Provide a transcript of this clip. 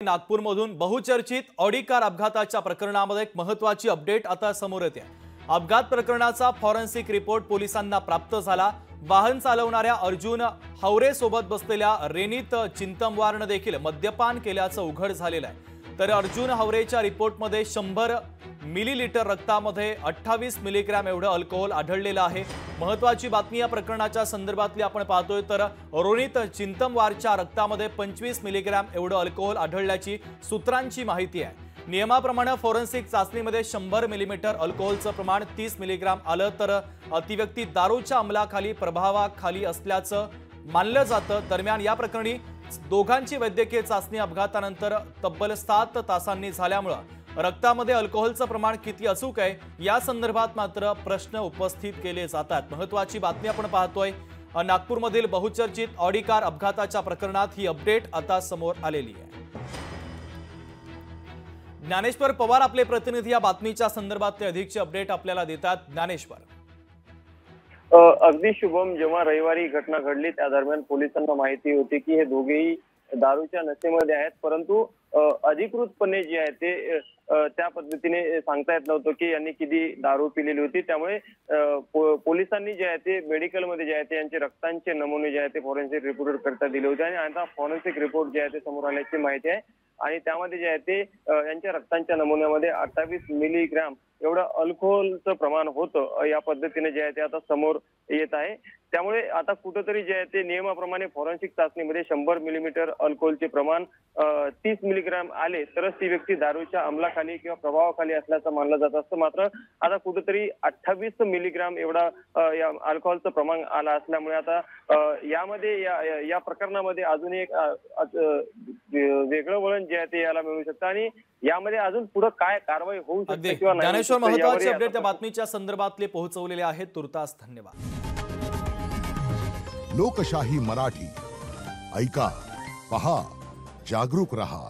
नागपूरमधून बहुचर्चित Audi car अपघाताच्या प्रकरणामध्ये एक महत्त्वाची अपडेट आता समोर येते। अपघात प्रकरणाचा फॉरेन्सिक रिपोर्ट पोलिसांना प्राप्त झाला। वाहन चालवणाऱ्या अर्जुन हवरे सोबत बसलेल्या रेनीत चिंतमवारने देखील मद्यपान केल्याचं उघड झालेलं आहे। तर अर्जुन हवरेच्या रिपोर्टमध्ये 100 मिलीलीटर रक्तामध्ये 28 मिलीग्रॅम एवढं अल्कोहोल आढळलेलं आहे। महत्त्वाची बातमी या प्रकरणाच्या संदर्भातली आपण पाहतोय तर रेनीत चिंतमवारच्या रक्तामध्ये 25 मिलीग्रॅम एवढं अल्कोहोल आढळल्याची सूत्रांची माहिती आहे। नियमाप्रमाणे फॉरेन्सिक चाचणीमध्ये 100 मिलीमीटर अल्कोहोलचं प्रमाण 30 मिलीग्रॅम आलं तर ती व्यक्ती दारूच्या अंमलाखाली प्रभावाखाली असल्याचं मानलं जातं। दरम्यान या प्रकरणी दोघांची वैद्यकीय चाचणी अपघातानंतर तब्बल 7 तासांनी झाल्यामुळे रक्तामध्ये अल्कोहोलचं प्रमाण किती अचूक आहे या संदर्भात मात्र प्रश्न उपस्थित केले जातात। महत्त्वाची बातमी आपण पाहतोय नागपूरमधील बहुचर्चित ऑडी कार अपघाताच्या प्रकरणात ही अपडेट आता समोर आलेली आहे। ज्ञानेश्वर पवार आपले प्रतिनिधी या बातमीच्या संदर्भातले अधिकची अपडेट आपल्याला देतात। ज्ञानेश्वर, अगदी शुभम, जेव्हा रविवारी घटना घडली त्या दरम्यान पोलिसांना माहिती होती की हे दोघेही दारूच्या नशेमध्ये आहेत, परंतु अधिकृतपणे जे आहे ते त्या पद्धतीने सांगता येत नव्हतं की यांनी किती दारू पिलेली होती। त्यामुळे पोलिसांनी जे आहे ते मेडिकलमध्ये जे आहे ते यांचे रक्तांचे नमुने जे आहे ते फॉरेन्सिक रिपोर्ट करता दिले होते आणि आता फॉरेन्सिक रिपोर्ट जे आहे ते समोर आल्याची माहिती आहे आणि त्यामध्ये जे आहे ते यांच्या रक्तांच्या नमुन्यामध्ये 28 मिलीग्रॅम एवढं अल्कोहोलचं प्रमाण होतं। या पद्धतीने जे आहे ते आता समोर येत आहे। त्यामुळे आता कुठेतरी जे आहे ते नियमाप्रमाणे फॉरेन्सिक चाचणीमध्ये 100 मिलीमीटर अल्कोहोलचे प्रमाण 30 मिलीग्रॅम आले तरच ती व्यक्ती दारूच्या अंमलाखाली किंवा प्रभावाखाली असल्याचं मानलं जात असतं। मात्र आता कुठेतरी 28 मिलीग्रॅम एवढा या अल्कोहोलचं प्रमाण आलं असल्यामुळे आता यामध्ये या प्रकरणामध्ये अजून एक वेगळं वळण जे आहे ते याला मिळू शकतं आणि यामध्ये अजून पुढे काय कारवाई होऊ शकते किंवा नाही। ज्ञानेश्वर, महत्त्वाचे अपडेट त्या बातमीच्या संदर्भातले पोहोचवलेले आहेत। तुर्तास धन्यवाद। लोकशाही मराठी ऐका, पहा, जागरूक रहा।